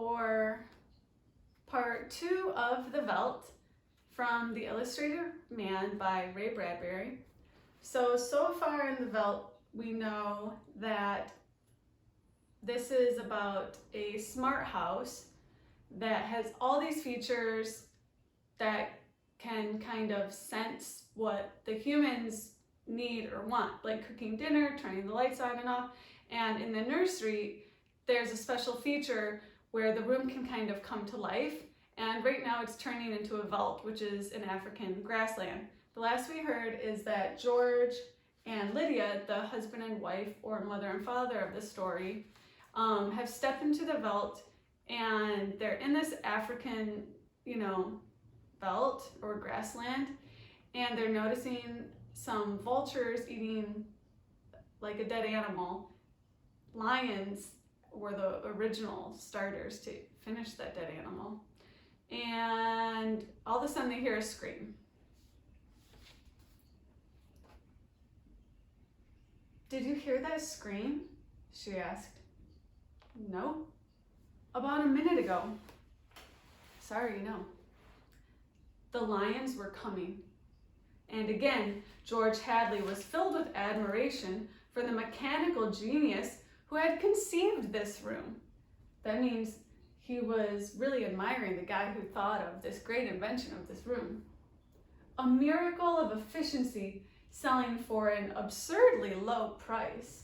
for part 2 of TheVeldt from The Illustrator Man by Ray Bradbury. So far in TheVeldt, we know that this is about a smart house that has all these features that can kind of sense what the humans need or want, like cooking dinner, turning the lights on and off. And in the nursery, there's a special feature where the room can kind of come to life. And right now it's turning into a veldt, which is an African grassland. The last we heard is that George and Lydia, the husband and wife or mother and father of the story, have stepped into the veldt, and they're in this African, veldt or grassland, and they're noticing some vultures eating like a dead animal. Lions were the original starters to finish that dead animal. And all of a sudden they hear a scream. "Did you hear that scream?" she asked. "No, about a minute ago." "Sorry, no." The lions were coming. And again, George Hadley was filled with admiration for the mechanical genius who had conceived this room. That means he was really admiring the guy who thought of this great invention of this room. A miracle of efficiency, selling for an absurdly low price.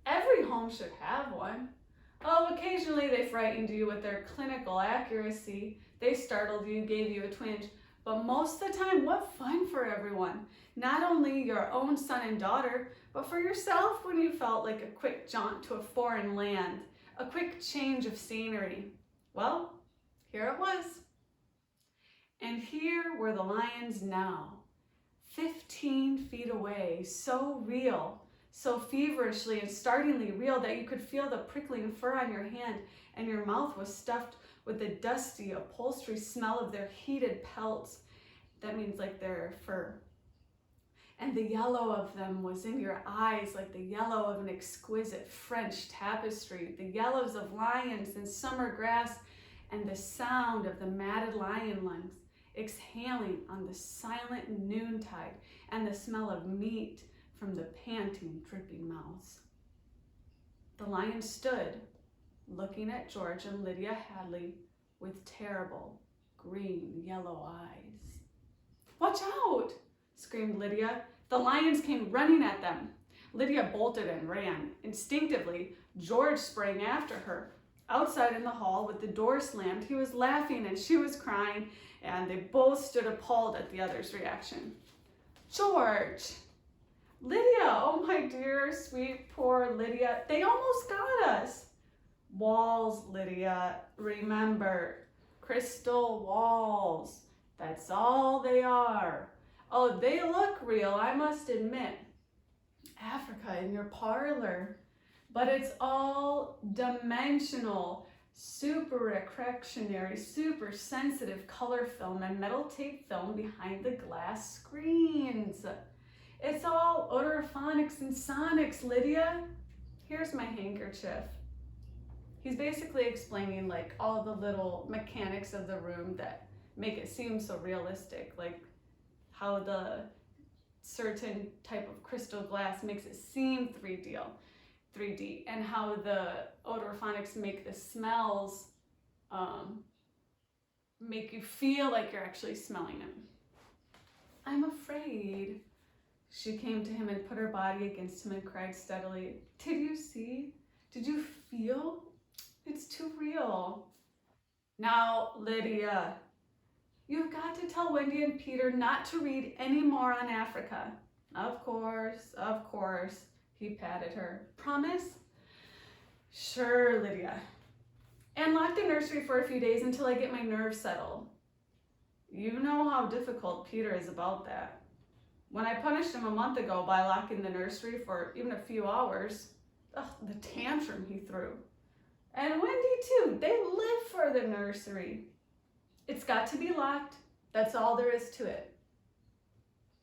Every home should have one. Oh, occasionally they frightened you with their clinical accuracy. They startled you, gave you a twinge. But most of the time, what fun for everyone. Not only your own son and daughter, but for yourself when you felt like a quick jaunt to a foreign land, a quick change of scenery. Well, here it was. And here were the lions now, 15 feet away, so real, so feverishly and startlingly real that you could feel the prickling fur on your hand, and your mouth was stuffed with the dusty upholstery smell of their heated pelts. That means like their fur. And the yellow of them was in your eyes like the yellow of an exquisite French tapestry, the yellows of lions and summer grass, and the sound of the matted lion lungs exhaling on the silent noontide, and the smell of meat from the panting, dripping mouths. The lions stood, looking at George and Lydia Hadley with terrible green-yellow eyes. "Watch out!" screamed Lydia. The lions came running at them. Lydia bolted and ran. Instinctively, George sprang after her. Outside in the hall, with the door slammed, he was laughing and she was crying, and they both stood appalled at the other's reaction. "George! Lydia! Oh, my dear, sweet, poor Lydia. They almost got us." "Walls, Lydia. Remember, crystal walls. That's all they are. Oh, they look real, I must admit. Africa in your parlor. But it's all dimensional, super refractionary, super sensitive color film and metal tape film behind the glass screens. It's all odorophonics and sonics, Lydia. Here's my handkerchief." He's basically explaining like all the little mechanics of the room that make it seem so realistic, like how the certain type of crystal glass makes it seem 3D, and how the odorophonics make the smells make you feel like you're actually smelling them. "I'm afraid." She came to him and put her body against him and cried steadily. "Did you see? Did you feel? It's too real." "Now, Lydia, you've got to tell Wendy and Peter not to read any more on Africa." Of course, he patted her. "Promise?" "Sure, Lydia. And lock the nursery for a few days until I get my nerves settled." You know how difficult Peter is about that. When I punished him a month ago by locking the nursery for even a few hours, the tantrum he threw. And Wendy too, they live for the nursery. It's got to be locked. That's all there is to it.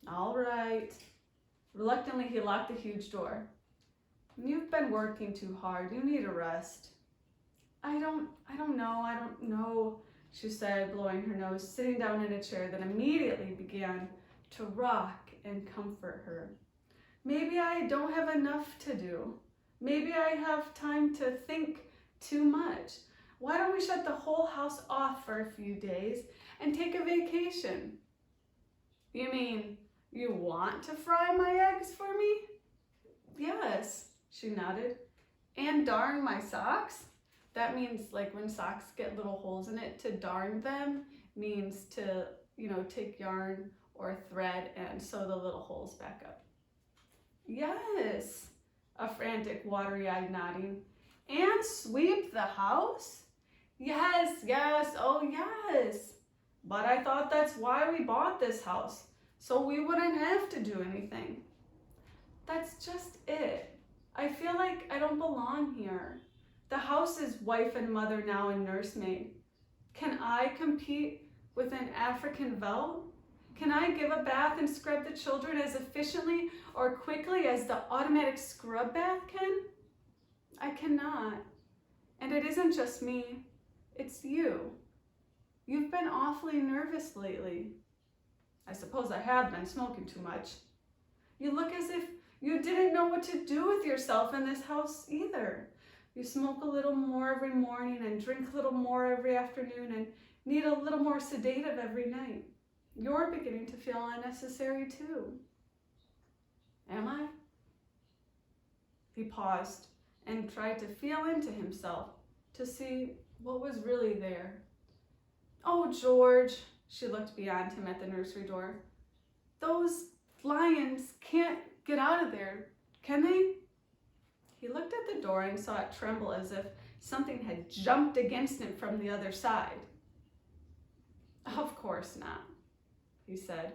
All right. Reluctantly, he locked the huge door. "You've been working too hard. You need a rest." I don't know, she said, blowing her nose, sitting down in a chair that immediately began to rock and comfort her. Maybe I don't have enough to do. Maybe I have time to think too much. Why don't we shut the whole house off for a few days and take a vacation? You mean you want to fry my eggs for me? Yes, she nodded. And darn my socks? That means like when socks get little holes in it, to darn them means to, take yarn or thread and sew the little holes back up. Yes, a frantic, watery-eyed nodding. And sweep the house? Yes, oh yes. But I thought that's why we bought this house, so we wouldn't have to do anything. That's just it. I feel like I don't belong here. The house is wife and mother now and nursemaid. Can I compete with an African Veldt? Can I give a bath and scrub the children as efficiently or quickly as the automatic scrub bath can? I cannot. And it isn't just me, it's you. You've been awfully nervous lately. I suppose I have been smoking too much. You look as if you didn't know what to do with yourself in this house either. You smoke a little more every morning and drink a little more every afternoon and need a little more sedative every night. You're beginning to feel unnecessary too. Am I? He paused and tried to feel into himself to see what was really there. Oh, George, she looked beyond him at the nursery door. Those lions can't get out of there, can they? He looked at the door and saw it tremble as if something had jumped against it from the other side. Of course not, he said.